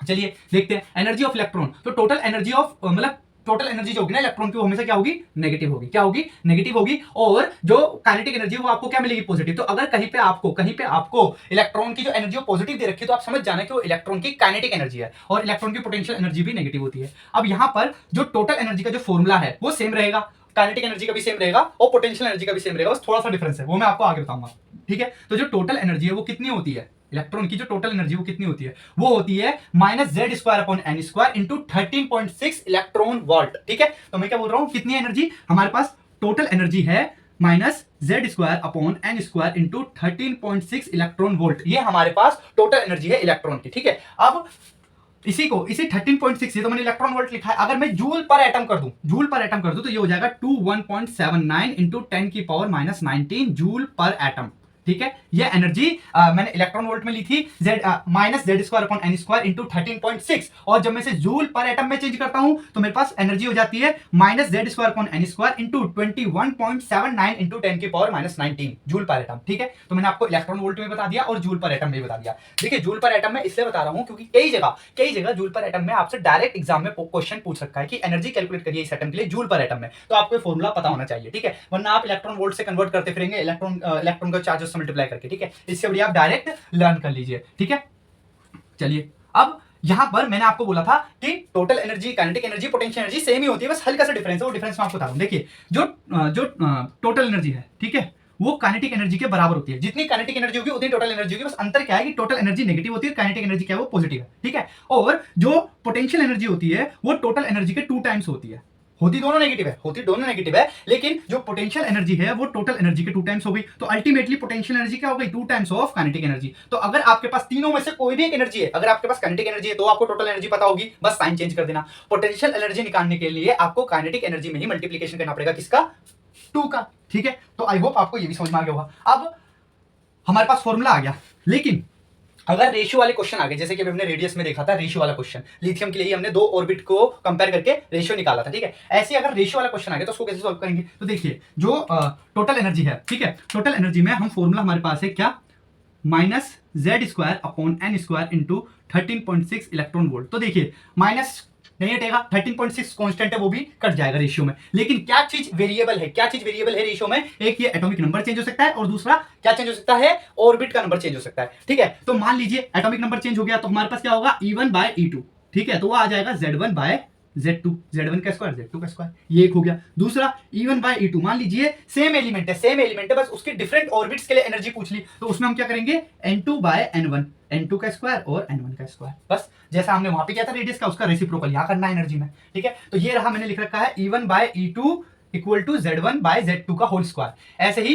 चलिए देखते हैं एनर्जी ऑफ इलेक्ट्रॉन। तो टोटल एनर्जी ऑफ मतलब टोटल एनर्जी जो होगी ना इलेक्ट्रॉन की, वो हमेशा क्या होगी, नेगेटिव होगी। क्या होगी, नेगेटिव होगी। और जो काइनेटिक एनर्जी है वो आपको क्या मिलेगी, पॉजिटिव। तो अगर कहीं पे आपको इलेक्ट्रॉन की जो एनर्जी पॉजिटिव दे रखी है, तो आप समझ जाना कि वो इलेक्ट्रॉन की काइनेटिक एनर्जी है, और इलेक्ट्रॉन की पोटेंशियल एनर्जी भी नेगेटिव होती है। अब यहां पर जो टोटल एनर्जी का जो फॉर्मूला है वो सेम रहेगा, काइनेटिक एनर्जी का भी सेम रहेगा और पोटेंशियल एनर्जी का भी सेम रहेगा, बस थोड़ा सा डिफरेंस है, वो मैं आपको आगे बताऊंगा। ठीक है, तो जो टोटल एनर्जी है वो कितनी होती है, इलेक्ट्रॉन की जो टोटल एनर्जी वो कितनी होती है, वो होती है -z² upon n² into 13.6 electron volt. ठीक है, तो मैं क्या बोल रहा हूं, कितनी एनर्जी हमारे पास, टोटल एनर्जी है -z² upon n² into 13.6 electron volt. ये हमारे पास टोटल एनर्जी है इलेक्ट्रॉन की। ठीक है, अब इसी 13.6, ये तो मैंने इलेक्ट्रॉन वोल्ट लिखा है, अगर मैं जूल पर एटम कर दूं, तो ये हो जाएगा 21.79 इंटू 10 की पावर -19 जूल पर एटम। ठीक है, ये एनर्जी मैंने इलेक्ट्रॉन वोल्ट में ली थी, -z² अपॉन n² इंटू 13.6, और जब मैं इसे जूल पर एटम में चेंज करता हूं तो मेरे पास एनर्जी हो जाती है -z² upon n² into 21.79 into 10 की पावर -19 जूल पर एटम। ठीक है, तो मैंने आपको इलेक्ट्रॉन वोल्ट में बता दिया और जूल पर एटम में बता दिया। देखिए, जूल पर एटम में इसलिए बता रहा हूं क्योंकि कई जगह जूल पर एटम में आपसे डायरेक्ट एग्जाम में क्वेश्चन पूछ सकता है कि एनर्जी कैलकुलेट करिए इस एटम के लिए जूल पर एटम में, तो आपको फॉर्मूला पता होना चाहिए। ठीक है, वरना आप इलेक्ट्रॉन वोल्ट से कन्वर्ट करते फिरेंगे इलेक्ट्रॉन का चार्ज मल्टीप्लाई करके। ठीक है, इससे बढ़िया आप डायरेक्ट लर्न कर लीजिए। ठीक है, चलिए, अब यहां पर मैंने आपको बोला था कि total energy, kinetic energy, potential energy same ही होती है, बस हल्का सा डिफरेंस है, वो डिफरेंस मैं आपको बता रहा हूं। देखिए, जो टोटल एनर्जी है, ठीक है, वो काइनेटिक एनर्जी के बराबर होती है। जितनी काइनेटिक एनर्जी होगी उतनी टोटल एनर्जी होगी, बस अंतर क्या है कि टोटल एनर्जी नेगेटिव होती है, काइनेटिक एनर्जी क्या है, वो पॉजिटिव है। ठीक है, और जो पोटेंशियल एनर्जी होती है वो टोटल एनर्जी के 2 टाइम्स होती है। होती दोनों नेगेटिव है, लेकिन जो पोटेंशियल एनर्जी है वो टोटल एनर्जी के 2 टाइम्स हो गई। तो अल्टीमेटली पोटेंशियल एनर्जी क्या हो गई, 2 टाइम्स ऑफ काइनेटिक एनर्जी। तो अगर आपके पास तीनों में से कोई भी एक एनर्जी है, अगर आपके पास काइनेटिक एनर्जी है तो आपको टोटल एनर्जी पता होगी, बस साइन चेंज कर देना। पोटेंशियल एनर्जी निकालने के लिए आपको काइनेटिक एनर्जी में ही मल्टीप्लिकेशन करना पड़ेगा, किसका, 2 का। ठीक है, तो आई होप आपको ये भी समझ में आ गया होगा। अब हमारे पास फॉर्मूला आ गया, लेकिन अगर रेशियो वाले क्वेश्चन आ गए, जैसे कि हमने रेडियस में देखा था रेशियो वाला क्वेश्चन, लिथियम के लिए हमने 2 ऑर्बिट को कंपेयर करके रेशियो निकाला था। ठीक है, ऐसे अगर रेशियो वाला क्वेश्चन आ गया तो उसको कैसे सॉल्व करेंगे, तो देखिए, जो टोटल एनर्जी है, ठीक है, टोटल एनर्जी में हम फॉर्मूला हमारे पास है क्या, -z² upon n² into 13.6 electron volt. तो देखिए, माइनस नहीं हटेगा, 13.6 कांस्टेंट है, वो भी कट जाएगा रेशियो में। लेकिन क्या चीज वेरिएबल है रेशियो में, एक ये एटॉमिक नंबर चेंज हो सकता है और दूसरा क्या चेंज हो सकता है, ऑर्बिट का नंबर चेंज हो सकता है। ठीक है, तो मान लीजिए एटॉमिक नंबर चेंज हो गया तो हमारे पास क्या होगा, E1/E2। ठीक है, तो वो आ जाएगा Z1/Z2, Z1 का स्क्वायर Z2 का स्क्वायर, ये एक हो गया। दूसरा E1/E2, मान लीजिए सेम एलिमेंट है, बस उसके डिफरेंट ऑर्बिट्स के लिए एनर्जी पूछ ली, तो उसमें हम क्या करेंगे, N2/N1, N2 का स्क्वायर और N1 का स्क्वायर, बस जैसा हमने वहां पे किया था रेडियस का, उसका रेसिप्रोकल यहां करना है एनर्जी में। ठीक है, तो ये रहा, मैंने लिख रखा है E1/E2 इक्वल टू Z1/Z2 का होल स्क्वायर। ऐसे ही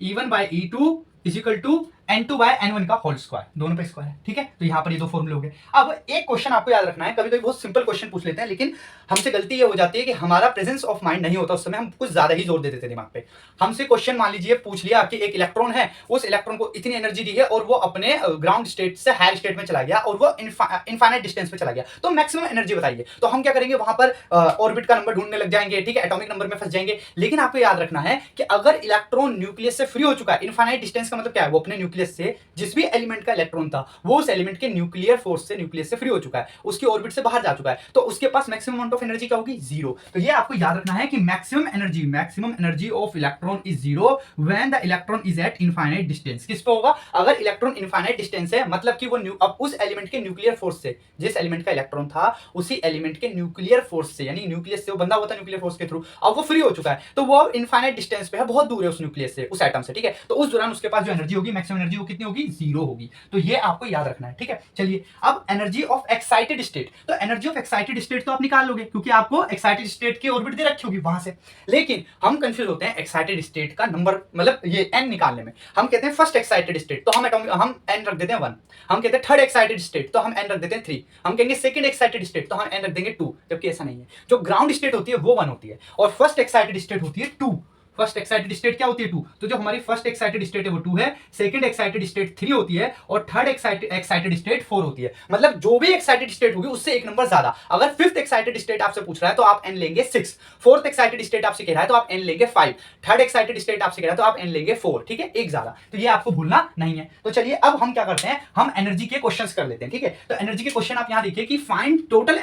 E1/E2 is equal to N2/N1 का होल स्क्वायर, दोनों पे स्क्वायर है, ठीक है। तो यहाँ पर ये दो फॉर्मूले हो गए। अब एक क्वेश्चन आपको याद रखना है, कभी कभी बहुत सिंपल क्वेश्चन पूछ लेते हैं, लेकिन हमसे गलती ये हो जाती है कि हमारा प्रेजेंस ऑफ माइंड नहीं होता, उस समय हम कुछ ज्यादा ही जोर दे देते हैं दिमाग पे। हमसे क्वेश्चन मान लीजिए पूछ लिया कि एक इलेक्ट्रॉन है, उस इलेक्ट्रॉन को इतनी एनर्जी दी है और वो अपने ग्राउंड स्टेट से हायर स्टेट में चला गया और वो इनफाइनाइट डिस्टेंस पे चला गया, तो मैक्सिमम एनर्जी बताइए। तो हम क्या करेंगे, वहां पर ऑर्बिट का नंबर ढूंढने लग जाएंगे, ठीक है, एटॉमिक नंबर में फंस जाएंगे। लेकिन आपको याद रखना है कि अगर इलेक्ट्रॉन न्यूक्लियस से फ्री हो चुका है, इनफाइनाइट डिस्टेंस का मतलब क्या है, वो अपने न्यूक्लियस से जिस भी एलिमेंट का इलेक्ट्रॉन था वो उस एलिमेंट के न्यूक्लियर फोर्स से, न्यूक्लियस से फ्री हो चुका है, उसकी ऑर्बिट से बाहर जा चुका है, तो उसके पास मैक्सिमम अमाउंट ऑफ एनर्जी क्या होगी, जीरो। तो ये आपको याद रखना है कि maximum energy of electron is zero when the electron is eight infinite distance. किस पे होगा, अगर इलेक्ट्रॉन इनफाइनाइट डिस्टेंस है, मतलब कि वो अब उस एलिमेंट के न्यूक्लियर फोर्स से, जिस एलिमेंट का इलेक्ट्रॉन था उसी एलिमेंट के न्यूक्लियर फोर्स से, यानी न्यूक्लियस से वो बंधा हुआ था न्यूक्लियर फोर्स के थ्रू, अब वो फ्री हो चुका है, तो वो इनफाइनाइट डिस्टेंस पे है, बहुत दूर है उस न्यूक्लियस से, उस एटम से, ठीक है। तो उस दौरान उसके पास जो एनर्जी होगी, मैक्सिमम एनर्जी वो कितनी होगी, जीरो होगी। तो ये आपको याद रखना है, ठीक है। चलिए, अब एनर्जी ऑफ एक्साइटेड स्टेट, तो एनर्जी ऑफ एक्साइटेड स्टेट तो आप निकाल लोगे क्योंकि आपको एक्साइटेड स्टेट की ऑर्बिट दे रखी होगी वहां से। लेकिन हम कंफ्यूज होते हैं एक्साइटेड स्टेट का नंबर, मतलब ये n निकालने में। हम कहते हैं फर्स्ट एक्साइटेड स्टेट, तो हम n रख देते हैं 1। हम कहते हैं थर्ड एक्साइटेड स्टेट, तो हम n रख देते हैं 3। हम कहेंगे सेकंड एक्साइटेड स्टेट, तो हम n रख देंगे 2, जबकि ऐसा नहीं है। जो ग्राउंड स्टेट होती है वो 1 होती है और फर्स्ट एक्साइटेड स्टेट होती है 2। फर्स्ट एक्साइटेड स्टेट क्या होती है, 2। तो जो हमारी फर्स्ट एक्साइटेड स्टेट है वो 2 है, सेकंड एक्साइटेड स्टेट 3 होती है और थर्ड एक्साइटेड स्टेट 4 होती है। मतलब जो भी एक्साइटेड स्टेट होगी उससे एक नंबर ज्यादा। अगर फिफ्थ एक्साइटेड स्टेट आपसे पूछ रहा है तो आप n लेंगे 6, फोर्थ एक्साइटेड स्टेट आपसे कह रहा है तो आप n लेंगे 5, थर्ड एक्साइटेड स्टेट आपसे कह रहा है तो आप n लेंगे 4, ठीक है, एक ज्यादा। तो ये आपको भूलना नहीं है। तो चलिए अब हम क्या करते हैं, हम एनर्जी के क्वेश्चंस कर लेते हैं, ठीक है। तो एनर्जी के क्वेश्चन आप यहां देखिए कि find total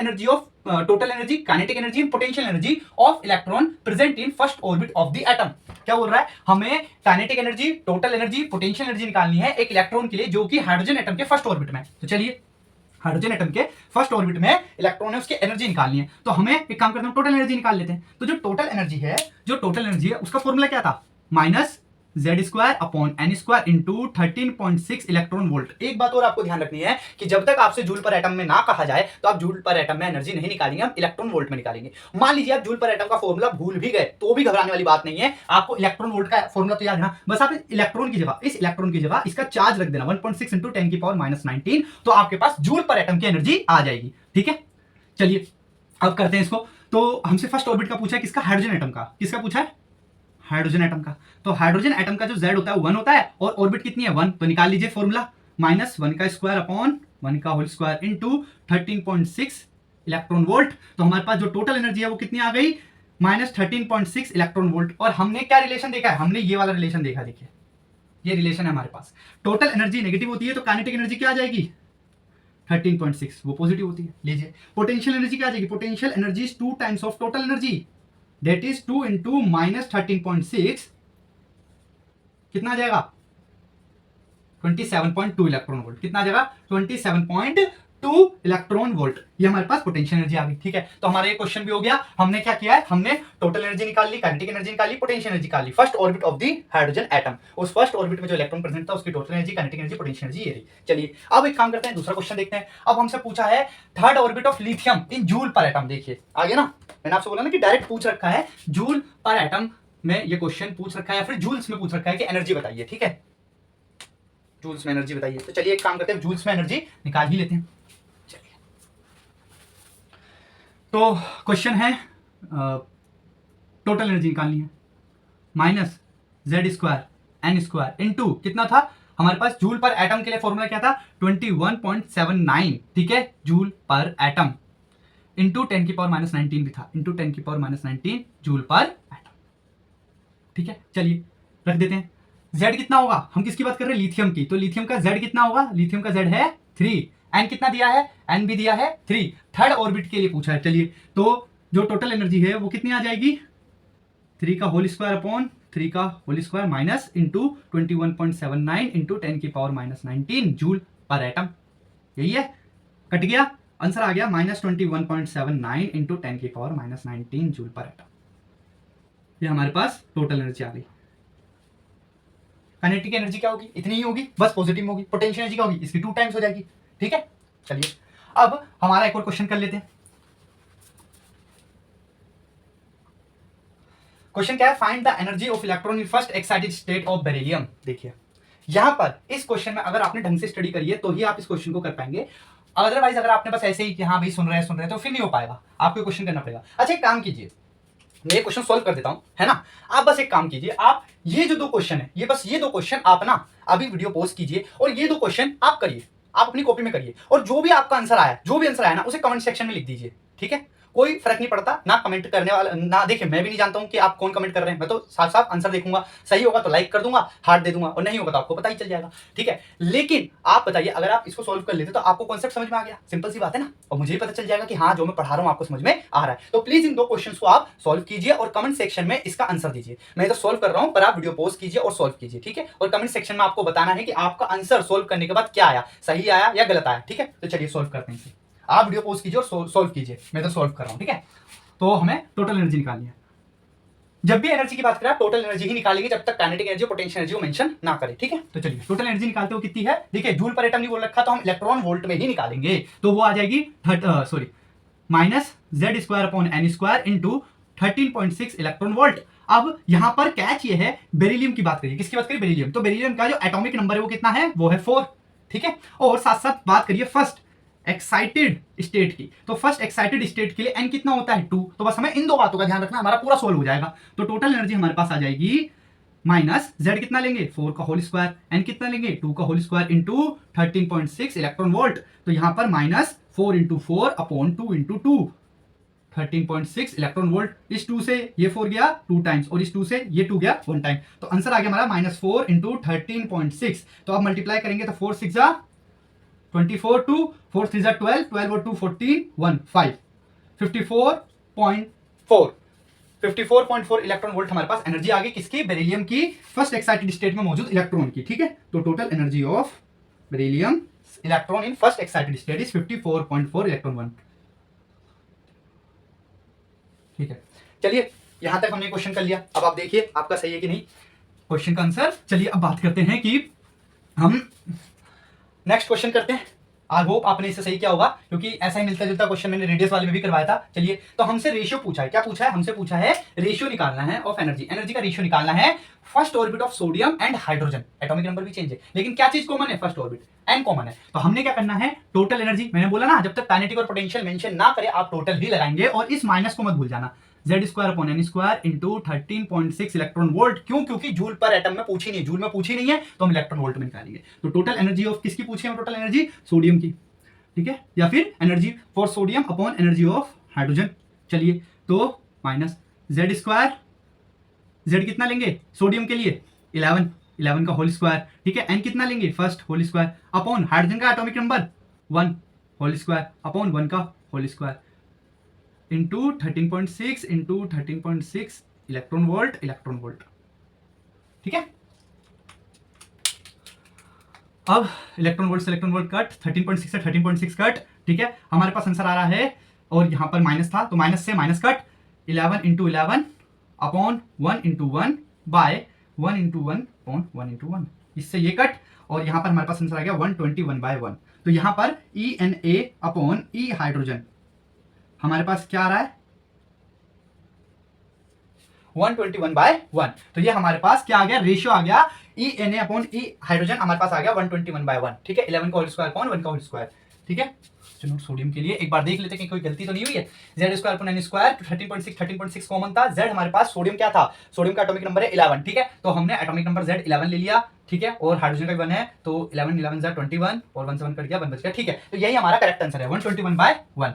energy, kinetic energy and potential energy of electron present in first orbit of the atom. क्या बोल रहा है, हमें kinetic energy, total energy, potential energy निकालनी है एक इलेक्ट्रॉन के लिए जो कि हाइड्रोजन एटम के फर्स्ट ऑर्बिट में है। तो चलिए, हाइड्रोजन एटम के फर्स्ट ऑर्बिट में इलेक्ट्रॉन है, उसकी एनर्जी निकालनी है। तो हमें एक काम करते हैं, टोटल एनर्जी निकाल लेते हैं। तो जो टोटल एनर्जी है उसका फॉर्मूला क्या था, minus Z² into 13.6 electron volt. एक बात और आपको ध्यान रखनी है कि जब तक आपसे जूल पर एटम में ना कहा जाए तो आप जूल पर एटम में एनर्जी नहीं निकालेंगे, हम इलेक्ट्रॉन वोल्ट में निकालेंगे। मान लीजिए आप जूल पर एटम का फॉर्मूला भूल भी गए तो भी घबराने वाली बात नहीं है, आपको इलेक्ट्रॉन वोल्ट का फॉर्मूला तो याद है ना। बस आप इस इलेक्ट्रॉन की जगह इसका चार्ज रख देना 1.6 इंटू 10⁻⁻19, तो आपके पास जूल पर एटम की एनर्जी आ जाएगी, ठीक है। चलिए अब करते हैं इसको। तो हमसे फर्स्ट ऑर्बिट का पूछा है, किसका, हाइड्रोजन एटम का। किसका पूछा है, हाइड्रोजन एटम का। तो हाइड्रोजन एटम का जो Z होता है 1 होता है और ऑर्बिट कितनी है 1, तो निकाल लीजिए फॉर्मूला, -1 का स्क्वायर अपॉन 1 का whole square into 13.6 electron volt. तो हमारे पास जो टोटल एनर्जी है वो कितनी आ गई, -13.6 इलेक्ट्रॉन वोल्ट। और हमने क्या रिलेशन देखा है, हमने ये वाला रिलेशन देखा, देखिए ये रिलेशन है हमारे पास। टोटल एनर्जी नेगेटिव होती है तो काइनेटिक एनर्जी क्या आ जाएगी, 13.6, वो पॉजिटिव होती है। लीजिए पोटेंशियल एनर्जी क्या आ जाएगी, potential energy is 2 times of total energy, that is 2 into -13.6, कितना आ जाएगा 27.2 इलेक्ट्रॉन वोल्ट। कितना आ जाएगा 27.2 इलेक्ट्रॉन वोल्ट। ये हमारे पास पोटेंशियल एनर्जी आ गई, ठीक है। तो हमारा ये क्वेश्चन भी हो गया। हमने क्या किया है, हमने टोटल एनर्जी निकाल ली, काइनेटिक एनर्जी निकाल ली, पोटेंशियल एनर्जी निकाल ली, first orbit of the hydrogen atom. उस फर्स्ट ऑर्बिट में जो इलेक्ट्रॉन प्रेजेंट था उसकी total energy, kinetic energy, potential energy ये रही। चलिए अब एक काम करते हैं, दूसरा क्वेश्चन देखते हैं। अब हमसे पूछा है third orbit of lithium in joule per atom. देखिए आगे ना, मैंने आपसे बोला ना कि डायरेक्ट पूछ रखा है जूल पर एटम में, ये क्वेश्चन पूछ रखा है या फिर जूल्स में पूछ रखा है कि एनर्जी बताइए, ठीक है, जूल्स में एनर्जी बताइए। तो चलिए एक काम करते हैं, जूल्स में एनर्जी निकाल ही लेते हैं। चलिए, तो क्वेश्चन है टोटल एनर्जी निकालनी है, -Z² इंटू कितना था हमारे पास जूल पर एटम के लिए फॉर्मूला क्या था 21.79, ठीक है, जूल पर एटम, इंटू 10⁻⁻19 भी था, इंटू 10⁻⁻19 जूल पर एटम, ठीक है। चलिए रख देते हैं। Z कितना होगा, हम किसकी बात कर रहे हैं, लिथियम की। तो लिथियम का Z कितना होगा, लिथियम का Z है 3, N कितना दिया है, N भी दिया है 3, थर्ड ऑर्बिट के लिए पूछा है। चलिए तो जो टोटल एनर्जी है वो कितनी आ जाएगी, 3 का होल स्क्वायर अपॉन 3 का whole square minus into 21.79 into 10⁻⁻19 joule per atom. यही है, कट गया, आंसर आ गया -21.79 इंटू 10⁻⁻19 जूल पर एटम। ये हमारे पास टोटल एनर्जी आ गई। काइनेटिक एनर्जी क्या होगी, इतनी ही होगी, बस पॉजिटिव होगी। पोटेंशियल एनर्जी क्या होगी, इसकी 2 टाइम्स हो जाएगी, ठीक है। चलिए अब हमारा एक और क्वेश्चन कर लेते हैं। क्वेश्चन क्या है, find the energy of electron in first excited state of beryllium. देखिए यहां पर इस क्वेश्चन में अगर आपने ढंग से स्टडी करी है तो ही आप इस क्वेश्चन को कर पाएंगे, अदरवाइज अगर आपने बस ऐसे ही कि हाँ भाई सुन रहे हैं तो फिर नहीं हो पाएगा, आपको क्वेश्चन करना पड़ेगा। अच्छा एक काम कीजिए, मैं ये क्वेश्चन सॉल्व कर देता हूं, है ना। आप बस एक काम कीजिए, आप ये जो 2 क्वेश्चन है, ये बस ये 2 क्वेश्चन आप ना अभी वीडियो पॉज कीजिए और ये 2 क्वेश्चन आप करिए, आप अपनी कॉपी में करिए, और जो भी आपका आंसर आया, जो भी आंसर आया ना उसे कमेंट सेक्शन में लिख दीजिए, ठीक है। कोई फर्क नहीं पड़ता ना कमेंट करने वाला ना, देखिए मैं भी नहीं जानता हूं कि आप कौन कमेंट कर रहे हैं, मैं तो साफ साफ आंसर देखूंगा, सही होगा तो लाइक कर दूंगा, हार्ट दे दूंगा, और नहीं होगा तो आपको पता ही चल जाएगा, ठीक है। लेकिन आप बताइए, अगर आप इसको सॉल्व कर लेते तो आपको कॉन्सेप्ट समझ में आ गया, सिंपल सी बात है ना, और मुझे भी पता चल जाएगा कि हाँ जो मैं पढ़ा रहा हूं आपको समझ में आ रहा है। तो प्लीज इन 2 क्वेश्चंस को आप सॉल्व कीजिए और कमेंट सेक्शन में इसका आंसर दीजिए। मैं तो सॉल्व कर रहा हूं पर आप वीडियो पॉज कीजिए और सॉल्व कीजिए, ठीक है। और कमेंट सेक्शन में आपको बताना है कि आपका आंसर सॉल्व करने के बाद क्या आया, सही आया या गलत आया, ठीक है। तो चलिए सॉल्व करते हैं इसे, आप वीडियो पॉज कीजिए और सॉल्व कीजिए, मैं तो सॉल्व कर रहा हूं, ठीक है। तो हमें टोटल एनर्जी निकालनी है। जब भी एनर्जी की बात करें आप टोटल एनर्जी ही निकालेंगे जब तक काइनेटिक एनर्जी और पोटेंशियल एनर्जी को मेंशन ना करें, ठीक है। तो चलिए टोटल एनर्जी निकालते हो कितनी है, देखिए जूल पर एटम नहीं बोल रखा तो हम इलेक्ट्रॉन वोल्ट में ही निकालेंगे, तो वो आ जाएगी minus z square upon n square into 13.6 electron volt. अब यहां पर कैच ये है, बेरिलियम की बात करिए, किसकी बात करिए, बेरिलियम। तो बेरिलियम का जो एटॉमिक नंबर है वो कितना है, वो है 4, ठीक है। और साथ साथ बात करिए फर्स्ट एक्साइटेड स्टेट की, तो फर्स्ट एक्साइटेड स्टेट के लिए एन कितना होता है 2, तो बस हमें इन 2 बातों का ध्यान रखना, हमारा पूरा सोल्व हो जाएगा। तो टोटल एनर्जी हमारे पास आ जाएगी माइनस जेड कितना लेंगे 4 का होल स्क्वायर, एन कितना लेंगे 2 का whole square into 13.6 electron volt. तो यहां पर minus 4 into 4 upon 2 into 2, 13.6 electron volt. इस 2 से ये 4 गया 2 टाइम्स और इस 2 से ये 2 गया 1 टाइम, तो आंसर आ गया हमारा माइनस 4 इंटू 13.6। तो आप मल्टीप्लाई करेंगे तो 4 6 जा 24, 2 4 3 जा 12, 12 और 2 14, 1 5, 54.4 54.4 इलेक्ट्रॉन वोल्ट हमारे पास एनर्जी आ गई किसकी, बेरिलियम की फर्स्ट एक्साइटेड स्टेट में मौजूद इलेक्ट्रॉन की, ठीक है। तो total energy of beryllium electron in first excited state is 54.4 electron 1, ठीक है। चलिए यहां तक हमने क्वेश्चन कर लिया, अब आप देखिए आपका सही है कि नहीं क्वेश्चन का आंसर। चलिए अब बात करते हैं कि हम नेक्स्ट क्वेश्चन करते हैं। आई होप आपने इससे सही किया होगा, क्योंकि ऐसा ही मिलता जुलता क्वेश्चन मैंने रेडियस वाले में भी करवाया था। चलिए तो हमसे रेशियो पूछा है, क्या पूछा है, हमसे पूछा है रेशियो निकालना है ऑफ एनर्जी, एनर्जी का रेशियो निकालना है first orbit of sodium and hydrogen. Atomic number भी चेंज है लेकिन क्या चीज कॉमन है, फर्स्ट ऑर्बिट, एन कॉमन है। तो हमने क्या करना है, टोटल एनर्जी, मैंने बोला ना जब तक काइनेटिक और पोटेंशियल मेंशन ना करे आप टोटल ही लगाएंगे, और इस माइनस को मत भूल जाना, z square upon n square into 13.6 electron volt. क्यों, क्योंकि जूल पर एटम में पूछी नहीं, जूल में पूछी नहीं है तो हम इलेक्ट्रॉन वोल्ट में निकालेंगे। तो टोटल एनर्जी ऑफ किसकी पूछी है, टोटल एनर्जी सोडियम की, ठीक है, या फिर energy for sodium upon energy of hydrogen. चलिए तो माइनस जेड स्क्वायर, जेड कितना लेंगे सोडियम के लिए 11, 11 का होल स्क्वायर, ठीक है। एन कितना लेंगे first whole square upon hydrogen का atomic number 1 whole square upon 1 का whole square into 13.6 into 13.6 electron volt, ठीक है। अब इलेक्ट्रॉन वोल्ट से इलेक्ट्रॉन वोल्ट कट, 13.6 से 13.6 कट, ठीक है। हमारे पास आंसर आ रहा है, और यहां पर माइनस था तो माइनस से minus cut, 11 into 11 upon 1 into 1 by 1 into 1 upon 1 into 1, इससे ये कट, और यहां पर हमारे पास आंसर आ गया 121 बाय 1। तो यहां पर E n a upon E hydrogen हमारे पास क्या आ रहा है 121 बाय 1। तो ये हमारे पास क्या आ गया, रेशियो आ गया, E n a upon E hydrogen हमारे पास आ गया 121 बाय 1, ठीक है। 11 का होल स्क्वायर अपॉन 1 का होल स्क्वायर, ठीक है। चलो सोडियम के लिए एक बार देख लेते हैं कि कोई गलती तो नहीं हुई है। Z square upon n square, 13.6 common था, जेड हमारे पास, सोडियम क्या था, सोडियम का एटॉमिक नंबर है 11, ठीक है। तो हमने एटॉमिक नंबर जेड 11 ले लिया, ठीक है, और हाइड्रोजन का 1 है तो 11 11 जा 21 और 1 से 1 कट गया 1 बच गया, ठीक है। तो यही हमारा करेक्ट आंसर है 121 बाय 1।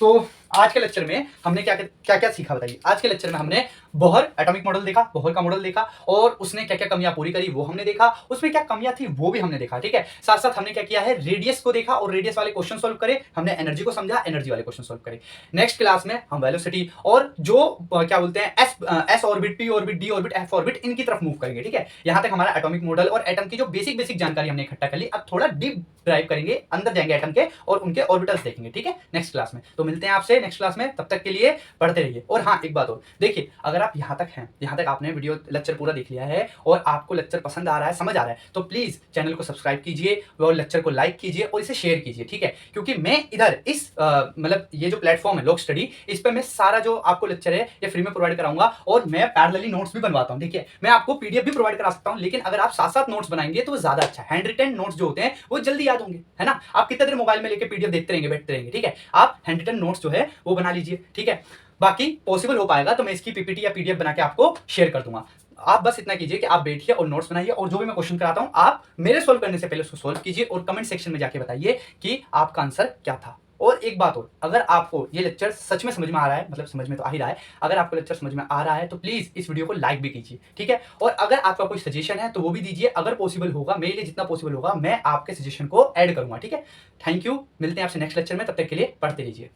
तो आज के लेक्चर में हमने क्या क्या सीखा बताइए। आज के लेक्चर में हमने बोहर एटॉमिक मॉडल देखा, बोहर का मॉडल देखा, और उसने क्या क्या कमियां पूरी करी वो हमने देखा, उसमें क्या कमियां थी वो भी हमने देखा, ठीक है। साथ साथ हमने क्या किया है, रेडियस को देखा और रेडियस वाले क्वेश्चन सॉल्व करे, हमने एनर्जी को समझा, एनर्जी वाले क्वेश्चन सॉल्व करे। नेक्स्ट क्लास में हम वेलोसिटी और जो क्या बोलते हैं S orbit, P orbit, D orbit, F orbit, इनकी तरफ मूव करेंगे, ठीक है। यहां तक हमारा एटॉमिक मॉडल और एटम की जो बेसिक जानकारी हमने इकट्ठा कर ली। अब थोड़ा डीप ड्राइव करेंगे, अंदर जाएंगे एटम के और उनके ऑर्बिटल्स देखेंगे, ठीक है, नेक्स्ट क्लास में। तो मिलते हैं आपसे नेक्स्ट क्लास में, तब तक के लिए पढ़ते रहिए। और हाँ, एक बात और, देखिए अगर आप यहाँ तक हैं, यहाँ तक आपने वीडियो लेक्चर पूरा देख लिया है और आपको लेक्चर पसंद आ रहा है, समझ आ रहा है, तो प्लीज चैनल को सब्सक्राइब कीजिए और लेक्चर को लाइक कीजिए और इसे शेयर कीजिए, ठीक है। क्योंकि मैं इधर इस मतलब ये जो प्लेटफॉर्म है लोक स्टडी, इस पर मैं सारा जो आपको लेक्चर है ये फ्री में प्रोवाइड कराऊंगा और मैं पैरेलली नोट्स भी बनवाता हूँ, ठीक है। मैं आपको पीडीएफ भी प्रोवाइड करा सकता हूँ, लेकिन अगर आप साथ साथ नोट्स बनाएंगे तो वो ज्यादा अच्छा है। हैंड रिटन नोट्स जो होते हैं वो जल्दी याद होंगे, है ना। आप कितने देर मोबाइल में लेके पीडीएफ देखते रहेंगे, बैठते रहेंगे, ठीक है। आप हैंड रिटन नोट्स जो है वो बना लीजिए, ठीक है। बाकी पॉसिबल हो पाएगा तो मैं इसकी पीपीटी या पीडीएफ बना के आपको शेयर कर दूंगा। आप बस इतना कीजिए कि आप बैठिए और नोट्स बनाइए और जो भी मैं क्वेश्चन कराता हूं आप मेरे सॉल्व करने से पहले उसको सॉल्व कीजिए और कमेंट सेक्शन में जाके बताइए कि आपका आंसर क्या था। और एक बात और, अगर आपको ये लेक्चर सच में समझ में आ रहा है, मतलब समझ में तो आ ही रहा है, अगर आपको लेक्चर समझ में आ रहा है तो प्लीज इस वीडियो को लाइक भी कीजिए, ठीक है। और अगर आपका कोई सजेशन है तो वो भी दीजिए, अगर पॉसिबल होगा, मेरे लिए जितना पॉसिबल होगा मैं आपके सजेशन को ऐड करूंगा, ठीक है। थैंक यू, मिलते हैं आपसे नेक्स्ट लेक्चर में, तब तक के लिए पढ़ते रहिए।